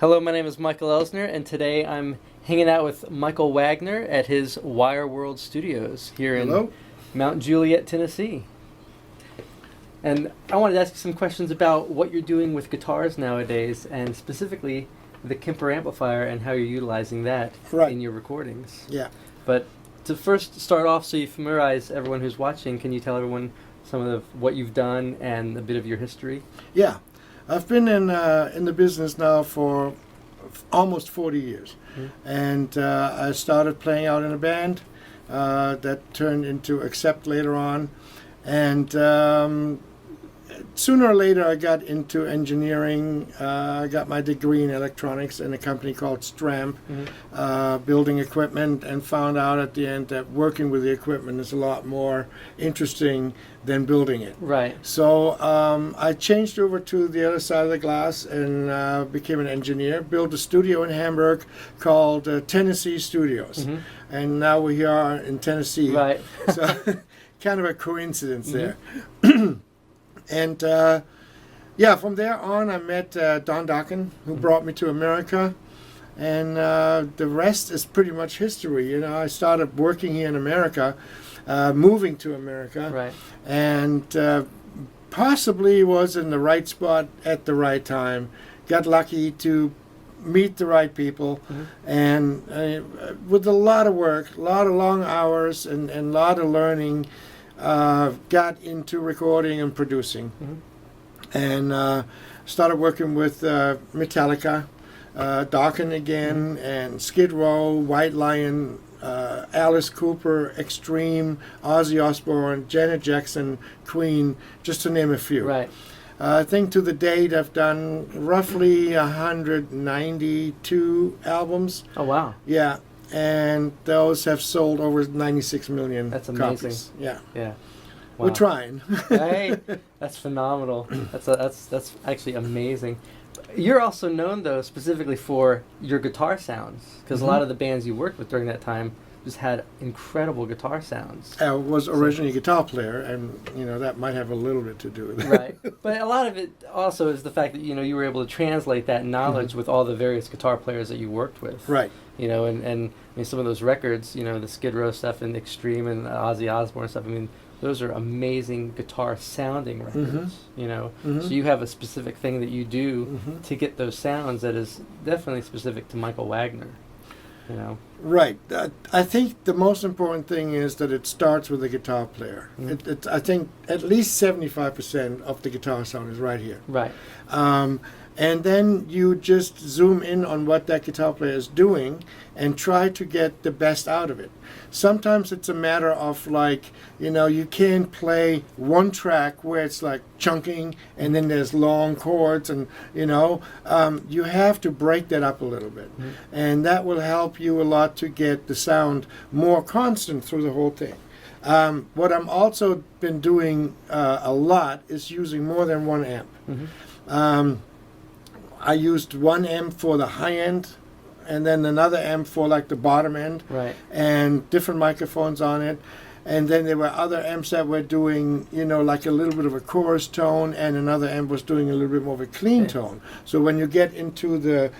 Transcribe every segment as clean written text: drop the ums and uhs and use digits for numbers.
Hello, my name is Michael Elsner, and today I'm hanging out with Michael Wagener at his Wire World Studios here in Mount Juliet, Tennessee. And I wanted to ask you some questions about what you're doing with guitars nowadays, and specifically the Kemper amplifier and how you're utilizing that in your recordings. Yeah. But to first start off, so you familiarize everyone who's watching, can you tell everyone some of what you've done and a bit of your history? Yeah. I've been in the business now for almost 40 years. Mm-hmm. And I started playing out in a band that turned into Accept later on. And sooner or later I got into engineering. I got my degree in electronics in a company called Stramp, building equipment, and found out at the end that working with the equipment is a lot more interesting than building it. Right. So I changed over to the other side of the glass and became an engineer, built a studio in Hamburg called Tennessee Studios. Mm-hmm. And now we are in Tennessee. Right. So kind of a coincidence there. And from there on, I met Don Dokken, who brought me to America, and the rest is pretty much history. You know, I started working here in America, moving to America, and possibly was in the right spot at the right time. Got lucky to meet the right people, and with a lot of work, a lot of long hours, and a lot of learning. Got into recording and producing, and started working with Metallica, Dokken again, and Skid Row, White Lion, Alice Cooper, Extreme, Ozzy Osbourne, Janet Jackson, Queen, just to name a few. Right. I think to the date I've done roughly 192 albums. Oh, wow. Yeah. And those have sold over 96 million That's amazing. copies. Yeah. Yeah. Wow. We're trying. Hey, that's phenomenal. That's actually amazing. You're also known, though, specifically for your guitar sounds, because a lot of the bands you worked with during that time just had incredible guitar sounds. I was originally a guitar player, and that might have a little bit to do with it. Right. But a lot of it also is the fact that you were able to translate that knowledge with all the various guitar players that you worked with. Right. And I mean, some of those records, the Skid Row stuff and Extreme and Ozzy Osbourne stuff, I mean, those are amazing guitar sounding records, So you have a specific thing that you do to get those sounds that is definitely specific to Michael Wagener, Right. I think the most important thing is that it starts with the guitar player. I think at least 75% of the guitar sound is right here. Right. And then you just zoom in on what that guitar player is doing and try to get the best out of it. Sometimes it's a matter of you can't play one track where it's like chunking and then there's long chords and, you have to break that up a little bit. And that will help you a lot to get the sound more constant through the whole thing. What I'm also been doing a lot is using more than one amp. I used one amp for the high end, and then another amp for the bottom end, and different microphones on it. And then there were other amps that were doing, a little bit of a chorus tone, and another amp was doing a little bit more of a clean tone. So when you get into the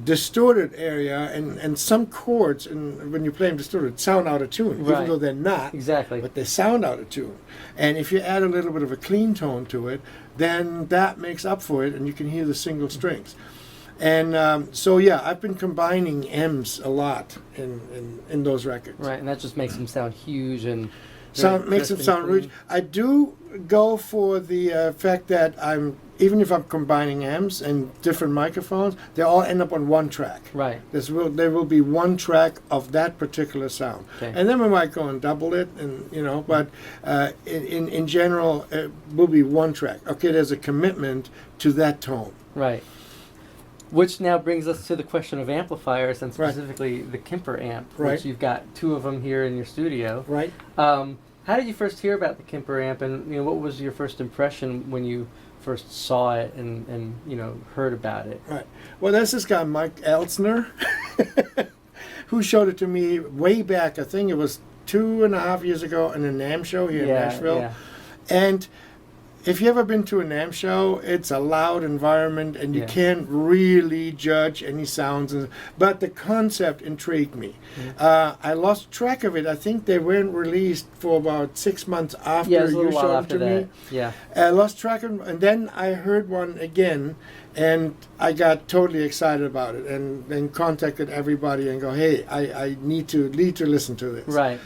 distorted area, and some chords, and when you play them distorted, sound out of tune, even though they're not. Exactly. But they sound out of tune. And if you add a little bit of a clean tone to it, then that makes up for it, and you can hear the single strings. And I've been combining M's a lot in those records. Right, and that just makes them sound huge and makes them sound rich. I do go for the fact that even if I'm combining amps and different microphones, they all end up on one track. Right. There will be one track of that particular sound. Okay. And then we might go and double it, and but in general, it will be one track. Okay, there's a commitment to that tone. Right. Which now brings us to the question of amplifiers, and specifically the Kemper Amp, which you've got two of them here in your studio. Right. How did you first hear about the Kemper Amp, and what was your first impression when you first saw it and heard about it? Right. Well, there's this guy Mike Elsner who showed it to me way back. I think it was 2.5 years ago in a NAMM show here in Nashville, and if you've ever been to an amp show, it's a loud environment and you can't really judge any sounds. But the concept intrigued me. I lost track of it. I think they weren't released for about 6 months after you showed them to me. Yeah. I lost track of them, and then I heard one again, and I got totally excited about it, and then contacted everybody and go, hey, I need to listen to this. Right.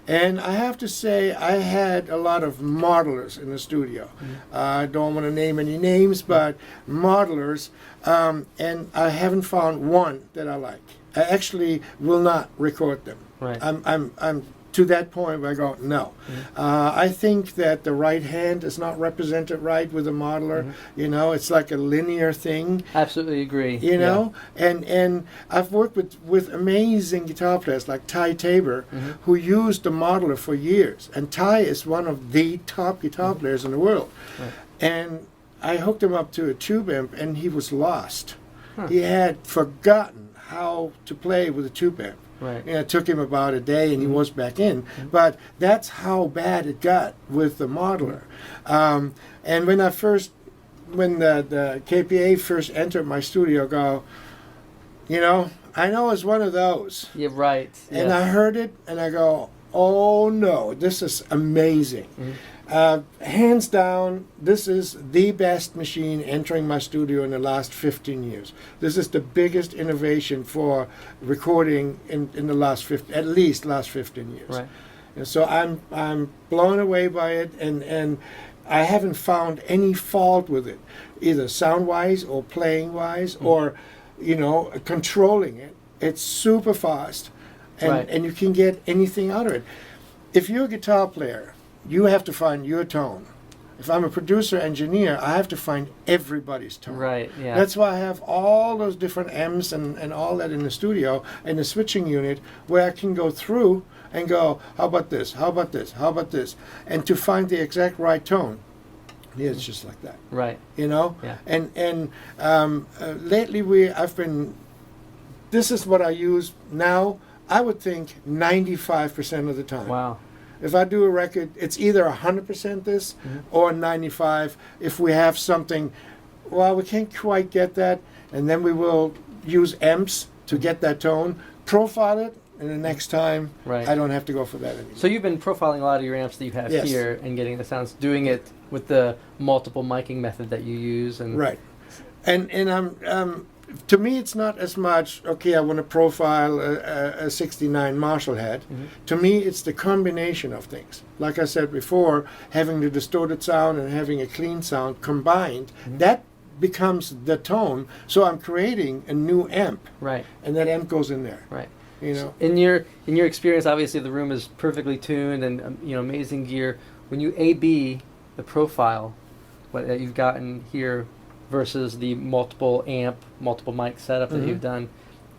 And I have to say, I had a lot of modelers in the studio. I don't want to name any names, but modelers, and I haven't found one that I like. I actually will not record them. Right. I'm to that point where I go, no. I think that the right hand is not represented right with a modeler. You know, it's like a linear thing. Absolutely agree. You know, and I've worked with amazing guitar players like Ty Tabor, who used the modeler for years. And Ty is one of the top guitar players in the world. Right. And I hooked him up to a tube amp, and he was lost. He had forgotten how to play with a tube amp. Right. You know, it took him about a day, and he was back in. But that's how bad it got with the modeler. And when the KPA first entered my studio, go, you know, I know it's one of those. Yeah, right. And I heard it, and I go, oh no, this is amazing. Hands down, this is the best machine entering my studio in the last 15 years. This is the biggest innovation for recording in the last at least last 15 years. Right. And so I'm blown away by it, and I haven't found any fault with it, either sound-wise or playing-wise or, you know, controlling it. It's super fast, and you can get anything out of it. If you're a guitar player, you have to find your tone. If I'm a producer engineer, I have to find everybody's tone. Right, yeah. That's why I have all those different amps and all that in the studio and the switching unit where I can go through and go, how about this, how about this, how about this? And to find the exact right tone. Yeah, it's just like that. Right. You know? Yeah. And lately this is what I use now, I would think 95% of the time. Wow. If I do a record, it's either 100% this or 95. If we have something, well, we can't quite get that, and then we will use amps to get that tone, profile it, and the next time I don't have to go for that anymore. So you've been profiling a lot of your amps that you have here and getting the sounds, doing it with the multiple miking method that you use. And right. And I'm to me, it's not as much, okay, I want to profile a 69 Marshall head. To me, it's the combination of things. Like I said before, having the distorted sound and having a clean sound combined, that becomes the tone. So I'm creating a new amp. Right. And that amp goes in there. Right. You know. In your experience, obviously the room is perfectly tuned and you know, amazing gear. When you A/B the profile that you've gotten here versus the multiple amp, multiple mic setup that you've done,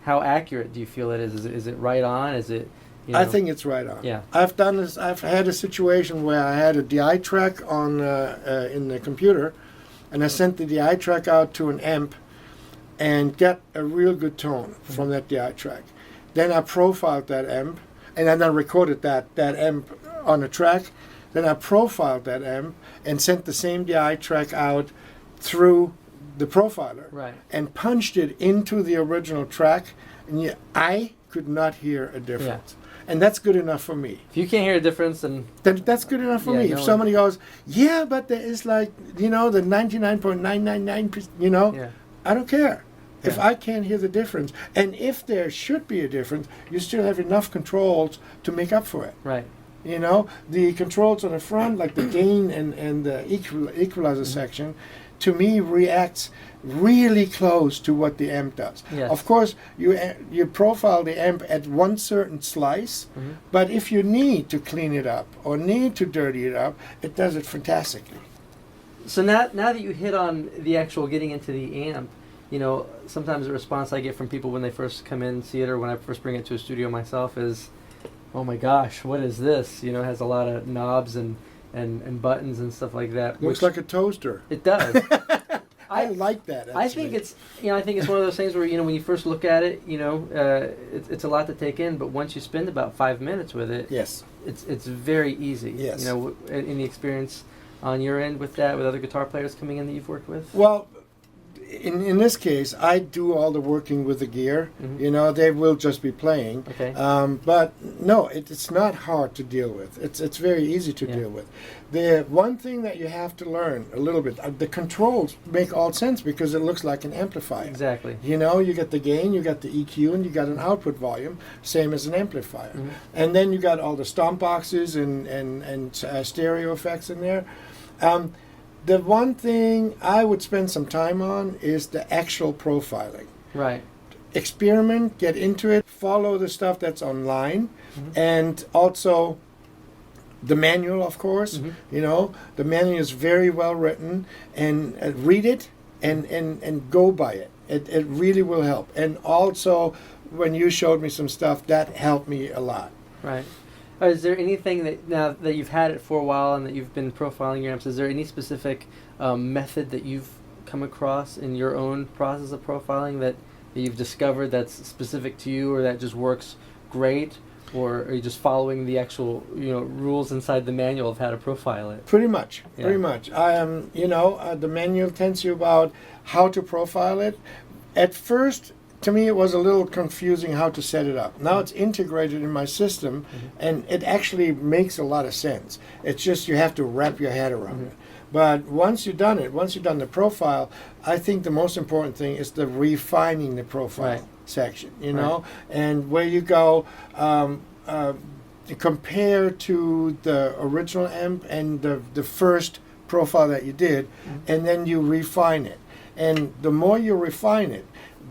how accurate do you feel it is? Is it right on? Is it? You know, I think it's right on. Yeah. I've done this. I've had a situation where I had a DI track on in the computer, and I sent the DI track out to an amp, and got a real good tone from that DI track. Then I profiled that amp, and then I recorded that amp on a track. Then I profiled that amp and sent the same DI track out through the profiler and punched it into the original track, and I could not hear a difference. And that's good enough for me. If you can't hear a difference, then that's good enough for me. If somebody goes, yeah, but there is like, you know, the 99.999%, you know, I don't care. If I can't hear the difference, and if there should be a difference, you still have enough controls to make up for it. Right. You know, the controls on the front, like the gain and the equalizer section, to me reacts really close to what the amp does. Yes. Of course, you profile the amp at one certain slice, but if you need to clean it up or need to dirty it up, it does it fantastically. So now that you hit on the actual getting into the amp, you know, sometimes the response I get from people when they first come in and see it, or when I first bring it to a studio myself, is, oh my gosh, what is this? You know, it has a lot of knobs and buttons and stuff like that. Looks like a toaster. It does. I like that, actually. I think it's one of those things where, you know, when you first look at it, you know, it's a lot to take in, but once you spend about 5 minutes with it, it's very easy. Yes. You know, in the experience on your end with that, with other guitar players coming in that you've worked with? Well, in this case, I do all the working with the gear. Mhm. You know, they will just be playing. Okay. But no, it's not hard to deal with. It's very easy to Yeah. deal with. The one thing that you have to learn a little bit, the controls make all sense because it looks like an amplifier. Exactly. You know, you got the gain, you got the EQ, and you got an output volume, same as an amplifier. Mhm. And then you got all the stomp boxes and stereo effects in there. The one thing I would spend some time on is the actual profiling. Right. Experiment, get into it, follow the stuff that's online, and also the manual, of course. Mhm. You know, the manual is very well written, and read it and go by it. It really will help. And also, when you showed me some stuff, that helped me a lot. Right. Is there anything that, now that you've had it for a while and that you've been profiling your amps, is there any specific method that you've come across in your own process of profiling that you've discovered that's specific to you, or that just works great? Or are you just following the actual, rules inside the manual of how to profile it? Pretty much. Yeah. Pretty much. The manual tells you about how to profile it. At first, to me, it was a little confusing how to set it up. Now it's integrated in my system, and it actually makes a lot of sense. It's just you have to wrap your head around it. But once you've done the profile, I think the most important thing is the refining the profile section, and where you go compare to the original amp and the first profile that you did, and then you refine it. And the more you refine it,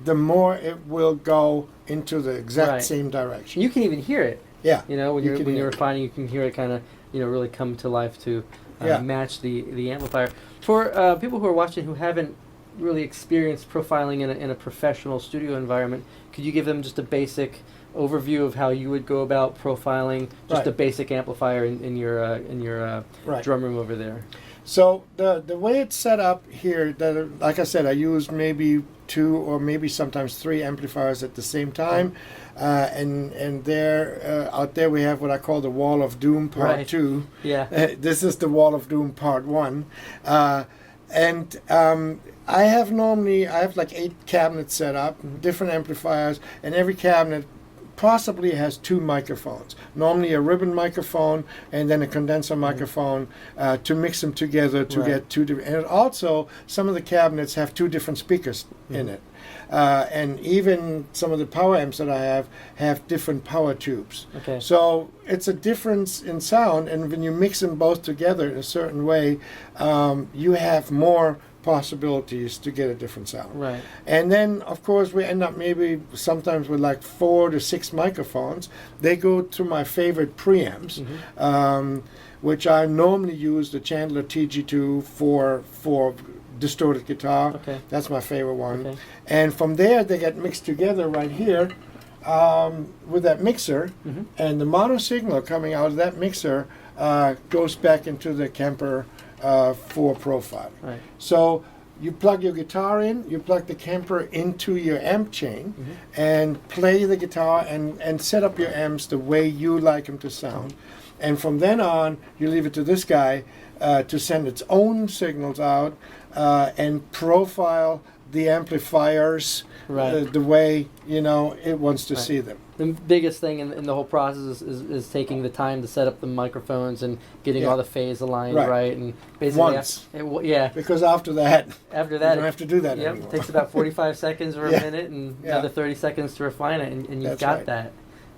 the more it will go into the exact same direction. You can even hear it. Yeah. When you're refining, you can hear it kind of, really come to life to match the amplifier. For people who are watching who haven't really experienced profiling in a professional studio environment, could you give them just a basic overview of how you would go about profiling just a basic amplifier in your drum room over there? So the way it's set up here, like I said, I use maybe 2 or maybe sometimes 3 amplifiers at the same time, and there out there we have what I call the Wall of Doom Part 2. Yeah. This is the Wall of Doom Part 1, and I have like 8 cabinets set up, different amplifiers, and every cabinet possibly has 2 microphones. Normally a ribbon microphone and then a condenser microphone to mix them together to get 2 different. And also, some of the cabinets have 2 different speakers in it. And even some of the power amps that I have different power tubes. Okay. So it's a difference in sound, and when you mix them both together in a certain way, you have more possibilities to get a different sound. Right. And then, of course, we end up maybe sometimes with like 4 to 6 microphones. They go to my favorite preamps, which I normally use the Chandler TG2 for distorted guitar. Okay. That's my favorite one. Okay. And from there, they get mixed together right here with that mixer, and the mono signal coming out of that mixer goes back into the Kemper for profiling. Right. So you plug your guitar in, you plug the Kemper into your amp chain, and play the guitar and set up your amps the way you like them to sound. And from then on, you leave it to this guy to send its own signals out and profile the amplifiers the way it wants to see them. The biggest thing in the whole process is taking the time to set up the microphones and getting all the phase aligned right, and basically once. Because after that you don't have to do that anymore. It takes about 45 seconds or a minute and another 30 seconds to refine it, and you've got that.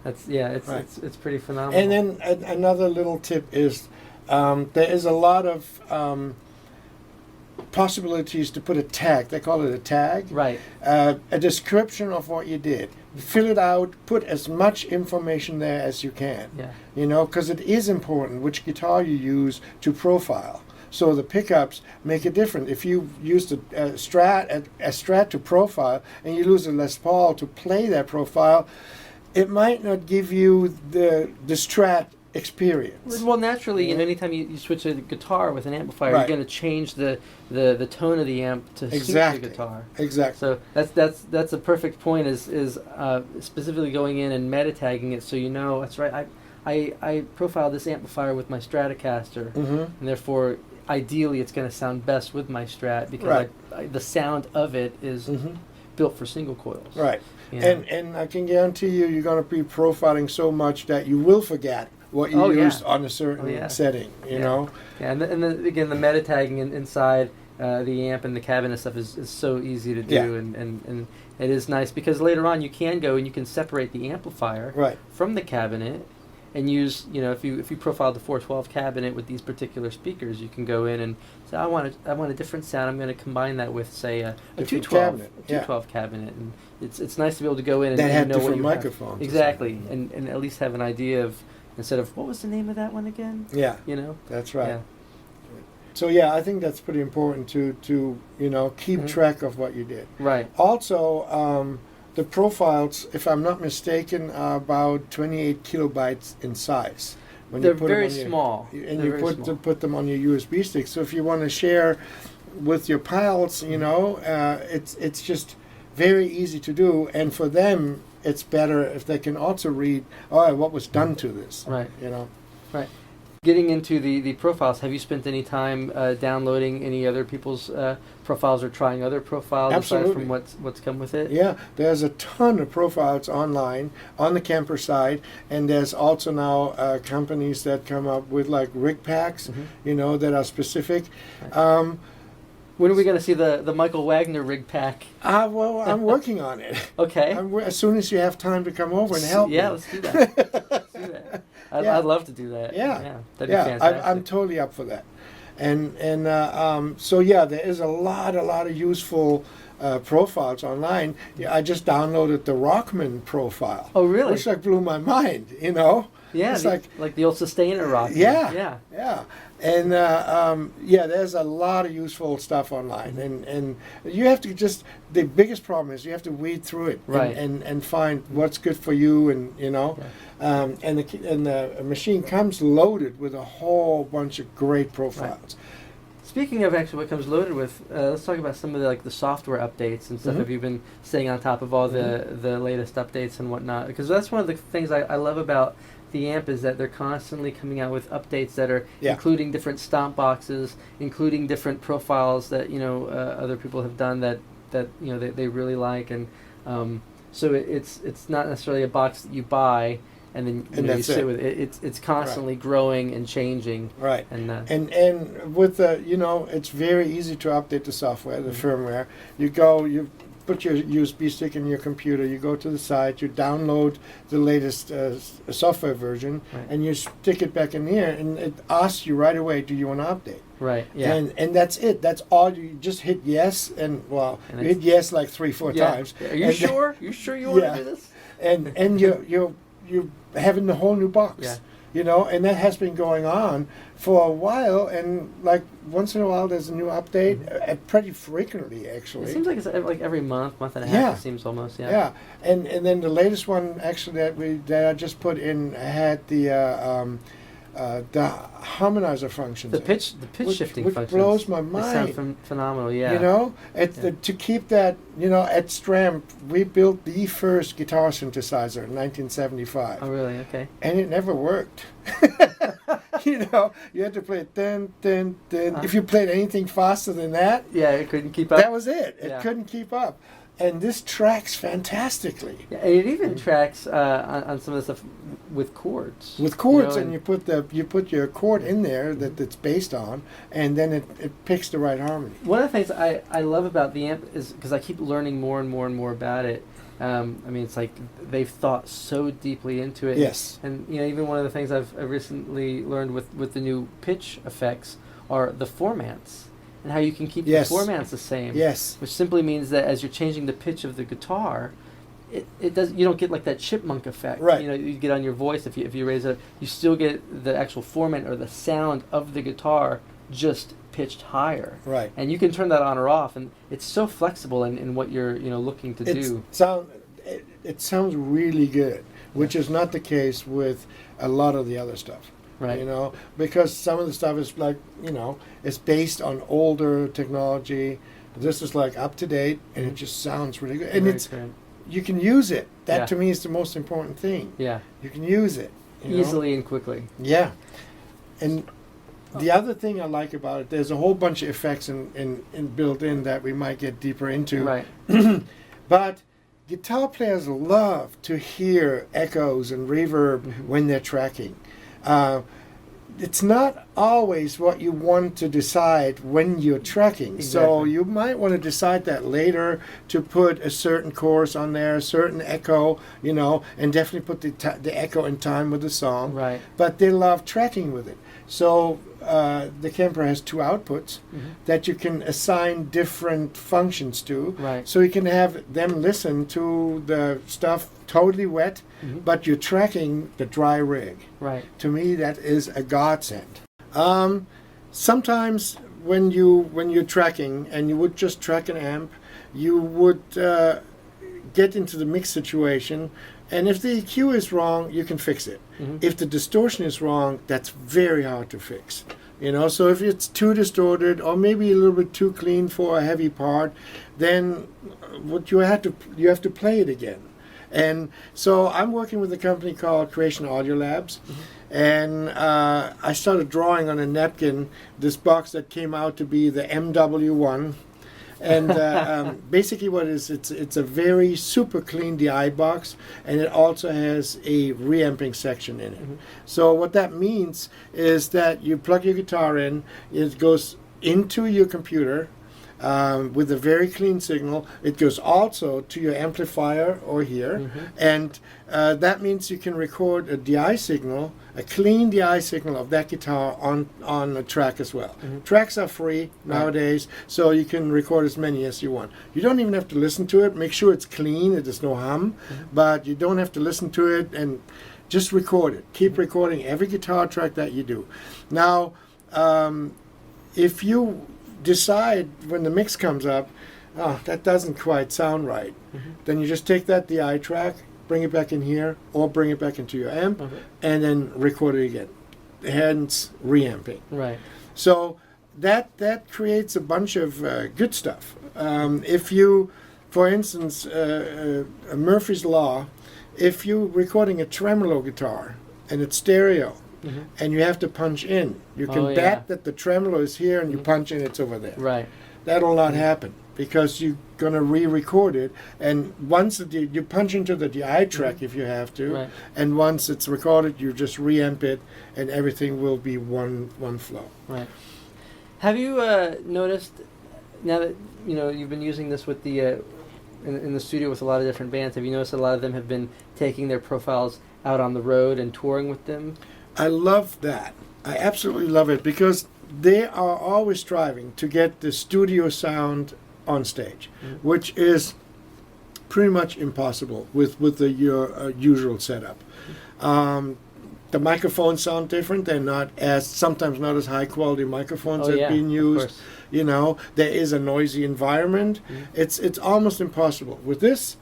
That's it's pretty phenomenal. And then another little tip is there is a lot of possibilities to put a tag. They call it a tag. Right. A description of what you did. Fill it out. Put as much information there as you can. Yeah. Because it is important which guitar you use to profile. So the pickups make a difference. If you use a Strat to profile, and you use a Les Paul to play that profile, it might not give you the Strat experience. Well, naturally, anytime you switch a guitar with an amplifier, you're going to change the tone of the amp to suit the guitar. Exactly. So that's a perfect point. Is specifically going in and meta tagging it, so that's right. I profiled this amplifier with my Stratocaster, and therefore ideally it's going to sound best with my Strat because Right. the sound of it is built for single coils. Right. You know? And I can guarantee you're going to be profiling so much that you will forget what you used on a certain setting, you know? Yeah, and then again, the meta tagging inside the amp and the cabinet stuff is so easy to do, and it is nice because later on you can go and you can separate the amplifier from the cabinet and use, if you profile the 412 cabinet with these particular speakers, you can go in and say, I want a different sound. I'm going to combine that with, say, a 212 cabinet, and it's nice to be able to go in and that had know different what you microphones. Exactly, and at least have an idea of, instead of, what was the name of that one again? Yeah. That's right. Yeah. So I think that's pretty important to keep track of what you did. Right. Also, the profiles, if I'm not mistaken, are about 28 kilobytes in size. When They're you put very them on small. And you put them on your USB stick. So if you want to share with your pals, it's just very easy to do. And for them, it's better if they can also read, what was done to this. Right. Right. Getting into the profiles, have you spent any time downloading any other people's profiles or trying other profiles aside from what's come with it? Yeah, there's a ton of profiles online on the Kemper side, and there's also now companies that come up with like rig packs, that are specific. Right. When are we going to see the Michael Wagener rig pack? Well, I'm working on it. Okay. As soon as you have time to come over and help me. Yeah, let's do that. I'd love to do that. Yeah. That'd be fantastic. I'm totally up for that. And there is a lot of useful profiles online. I just downloaded the Rockman profile. Oh, really? Which blew my mind, Yeah, it's like the old Sustainer Rockman. Yeah. And there's a lot of useful stuff online, and you have to the biggest problem is you have to weed through it, and find what's good for you, and and the machine comes loaded with a whole bunch of great profiles. Right. Speaking of actually what comes loaded with, let's talk about some of the software updates and stuff. Have you been staying on top of all the latest updates and whatnot? Because that's one of the things I love about the amp is that they're constantly coming out with updates that are including different stomp boxes, including different profiles that other people have done that they really like, and so it's not necessarily a box that you buy and then you sit with it. It's constantly growing and changing. Right. And with it's very easy to update the software, the firmware. You put your USB stick in your computer, you go to the site, you download the latest software version, and you stick it back in here, and it asks you right away, do you want to update? Right, yeah. And that's it. That's all. You just hit yes, you hit yes like 3-4 times. Are you sure? You sure you want to do this? And you're having the whole new box. Yeah. And that has been going on for a while, and like once in a while there's a new update, pretty frequently actually. It seems like it's like every month and a half. It seems almost. Yeah, and then the latest one actually that I just put in had the harmonizer functions. The pitch shifting which functions. Blows my mind. They sound phenomenal. Yeah. To keep that. At Stramp we built the first guitar synthesizer in 1975. Oh, really? Okay. And it never worked. You had to play it dun, dun, dun. If you played anything faster than that, it couldn't keep up. That was it. It couldn't keep up. And this tracks fantastically. Yeah, and it even tracks on some of the stuff with chords. With chords, and you put your chord in there that it's based on, and then it picks the right harmony. One of the things I love about the amp is because I keep learning more and more and more about it. It's like they've thought so deeply into it. Yes. And even one of the things I've recently learned with the new pitch effects are the formants. And how you can keep the formants the same. Yes. Which simply means that as you're changing the pitch of the guitar, you don't get like that chipmunk effect. Right. You get on your voice if you raise it. You still get the actual formant or the sound of the guitar just pitched higher. Right. And you can turn that on or off, and it's so flexible in what you're looking to do. It sounds really good, which is not the case with a lot of the other stuff. Right. Because some of the stuff is like, it's based on older technology. This is like up to date, and it just sounds really good. And you can use it. That to me is the most important thing. Yeah. You can use it. Easily and quickly. Yeah. And The other thing I like about it, there's a whole bunch of effects in built in that we might get deeper into. Right. But guitar players love to hear echoes and reverb when they're tracking. It's not always what you want to decide when you're tracking. Exactly. So you might want to decide that later to put a certain chorus on there, a certain echo, and definitely put the echo in time with the song. Right. But they love tracking with it. So the Kemper has 2 outputs that you can assign different functions to. Right. So you can have them listen to the stuff totally wet, but you're tracking the dry rig. Right. To me, that is a godsend. Sometimes when you're tracking and you would just track an amp, you would get into the mix situation, and if the EQ is wrong, you can fix it. If the distortion is wrong, that's very hard to fix. So if it's too distorted or maybe a little bit too clean for a heavy part, then what you have to play it again. And so I'm working with a company called Creation Audio Labs, and I started drawing on a napkin this box that came out to be the MW1. And basically what it is, it's a very super clean DI box, and it also has a reamping section in it. So what that means is that you plug your guitar in, it goes into your computer, with a very clean signal. It goes also to your amplifier or here, and that means you can record a DI signal, a clean DI signal of that guitar on a track as well. Tracks are free nowadays, so you can record as many as you want. You don't even have to listen to it. Make sure it's clean, there's no hum, but you don't have to listen to it, and just record it. Keep recording every guitar track that you do. Now, if you decide when the mix comes up, that doesn't quite sound right, then you just take that DI track, bring it back in here, or bring it back into your amp, and then record it again. Hence reamping. Right. So that creates a bunch of good stuff. If you, for instance, Murphy's Law, if you're recording a tremolo guitar and it's stereo, and you have to punch in, you can bet that the tremolo is here, and you punch in, it's over there. Right. That'll not happen because you're going to re-record it, and once you punch into the DI track if you have to, and once it's recorded, you just reamp it, and everything will be one flow. Right. Have you noticed, now that you've been using this with the in the studio with a lot of different bands, have you noticed a lot of them have been taking their profiles out on the road and touring with them? I love that. I absolutely love it because they are always striving to get the studio sound on stage, which is pretty much impossible with your usual setup. The microphones sound different. They're sometimes not as high quality microphones that are being used. There is a noisy environment. It's almost impossible. With this,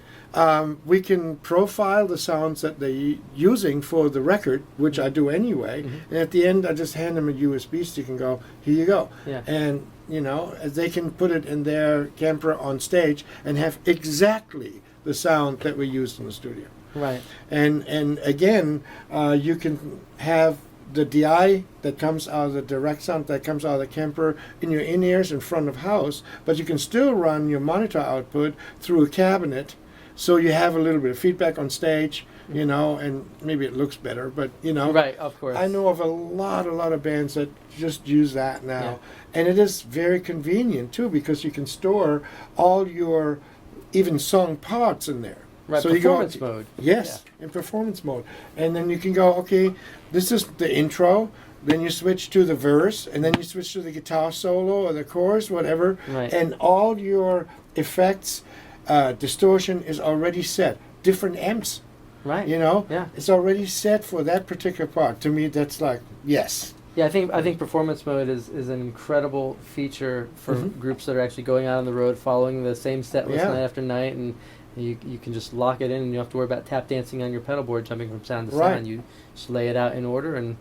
we can profile the sounds that they're using for the record, which I do anyway, and at the end I just hand them a USB stick and go, here you go. Yeah. And they can put it in their Kemper on stage and have exactly the sound that we used in the studio. Right. And again, you can have the DI that comes out of the direct sound that comes out of the Kemper in your in-ears in front of house, but you can still run your monitor output through a cabinet. So you have a little bit of feedback on stage, and maybe it looks better, but Right, of course. I know of a lot of bands that just use that now, and it is very convenient too because you can store all your even song parts in there. Right, so performance mode. Yes, in performance mode, and then you can go, okay, this is the intro. Then you switch to the verse, and then you switch to the guitar solo or the chorus, whatever, and all your effects. Distortion is already set. Different amps, right? It's already set for that particular part. To me, that's like yes. Yeah, I think performance mode is an incredible feature for groups that are actually going out on the road, following the same set list night after night, and You can just lock it in, and you don't have to worry about tap dancing on your pedal board, jumping from sound to Right. sound. You just lay it out in order and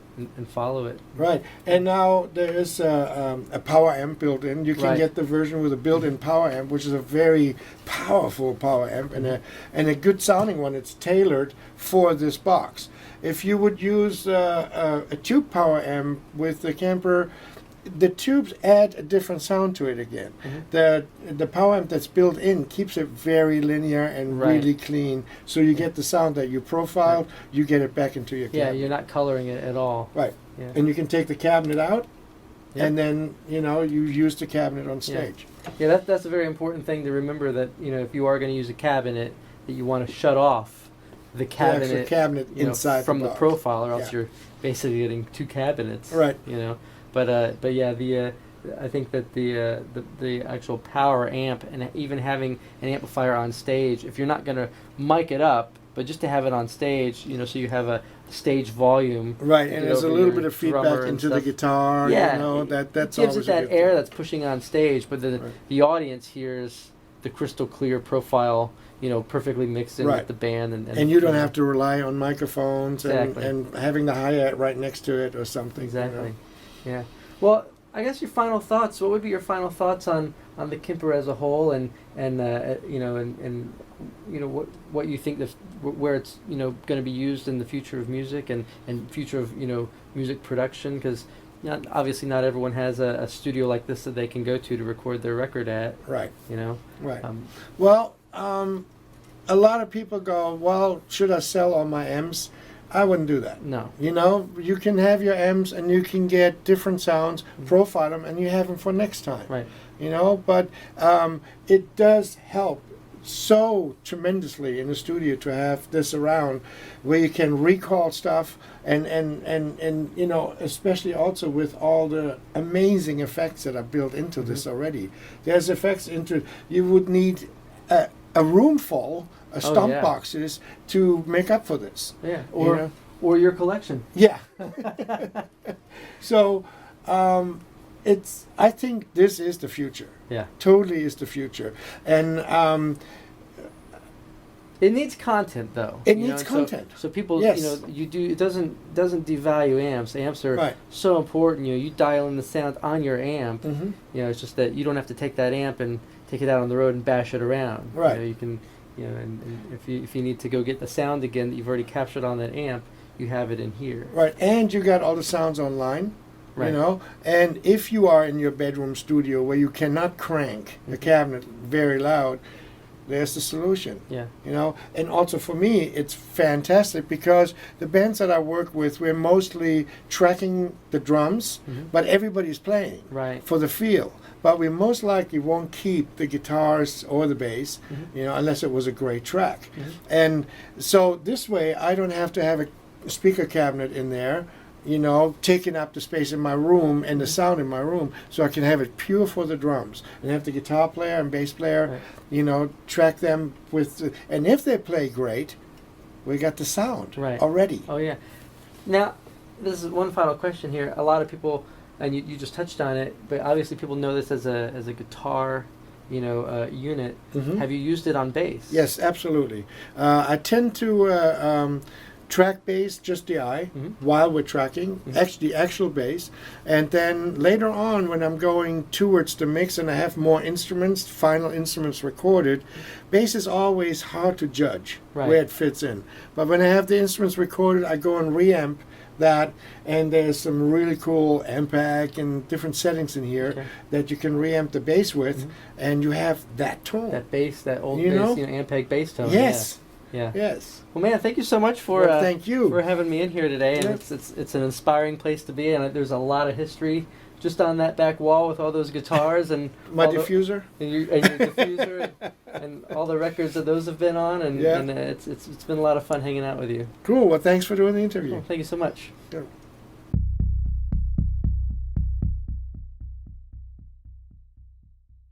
follow it. Right, and now there is a power amp built in. You can Right. get the version with a built-in power amp, which is a very powerful power amp and a good sounding one. It's tailored for this box. If you would use a tube power amp with the Kemper, the tubes add a different sound to it again. The power amp that's built in keeps it very linear and Right. really clean, so you get the sound that you profiled. You get it back into your Yeah, cabinet. you're not coloring it at all. Right. Yeah. And you can take the cabinet out, Yep. and then you use the cabinet on stage. Yeah, that's a very important thing to remember, that if you are going to use a cabinet, that you want to shut off the The actual cabinet, cabinet inside from the box. profiler, else Yeah. you're basically getting two cabinets. Right. But yeah, I think that the actual power amp, and even having an amplifier on stage, if you're not going to mic it up, but just to have it on stage, so you have a stage volume. Right, to and get there's a over little your bit of drummer feedback and into the stuff. guitar. Yeah, That's it gives always it a that good air thing. that's pushing on stage, but Right. the audience hears the crystal clear profile, perfectly mixed in Right. with the band, And you don't have to rely on microphones Exactly. and having the hi-hat right next to it or something. Exactly. Yeah. Well, I guess your final thoughts. What would be your final thoughts on the Kemper as a whole, and what you think where it's going to be used in the future of music and future of music production? Because obviously not everyone has a studio like this that they can go to record their record at. Right. Right. Well, a lot of people go, well, should I sell all my amps? I wouldn't do that. No. You can have your amps and you can get different sounds, profile them, and you have them for next time. Right. But it does help so tremendously in the studio to have this around where you can recall stuff and especially also with all the amazing effects that are built into this already. There's effects you would need a room full of stomp yeah. boxes to make up for this. Yeah. Or your collection. Yeah. So I think this is the future. Yeah. Totally is the future. And it needs content, though. It needs content. So people, Yes. it doesn't devalue amps. Amps are Right. so important. You dial in the sound on your amp. Mhm. It's just that you don't have to take that amp and take it out on the road and bash it around. Right. You can, and if you need to go get the sound again that you've already captured on that amp, you have it in here. Right, and you got all the sounds online. Right. And if you are in your bedroom studio where you cannot crank the cabinet very loud, there's the solution. Yeah. And also for me, it's fantastic because the bands that I work with, we're mostly tracking the drums, but everybody's playing Right. for the feel. But we most likely won't keep the guitars or the bass, unless it was a great track. And so this way, I don't have to have a speaker cabinet in there, taking up the space in my room and the sound in my room, so I can have it pure for the drums and have the guitar player and bass player, track them with, and if they play great, we got the sound already. Oh yeah. Now, this is one final question here. A lot of people, and you just touched on it, but obviously people know this as a guitar, unit. Have you used it on bass? Yes, absolutely. I tend to track bass, just the eye, while we're tracking, actually the actual bass. And then later on, when I'm going towards the mix and I have more instruments, final instruments recorded, bass is always hard to judge where it fits in. But when I have the instruments recorded, I go and reamp that, and there's some really cool amp-pack and different settings in here that you can reamp the bass with, and you have that tone. That bass, that old bass, amp-pack bass tone. Yes. Yeah. Yes. Well, man, thank you so much for thank you for having me in here today. And Yes. it's an inspiring place to be, and there's a lot of history just on that back wall with all those guitars and My all diffuser. and your diffuser and all the records that those have been on, and it's been a lot of fun hanging out with you. Cool. Well, thanks for doing the interview. Well, thank you so much. Yeah.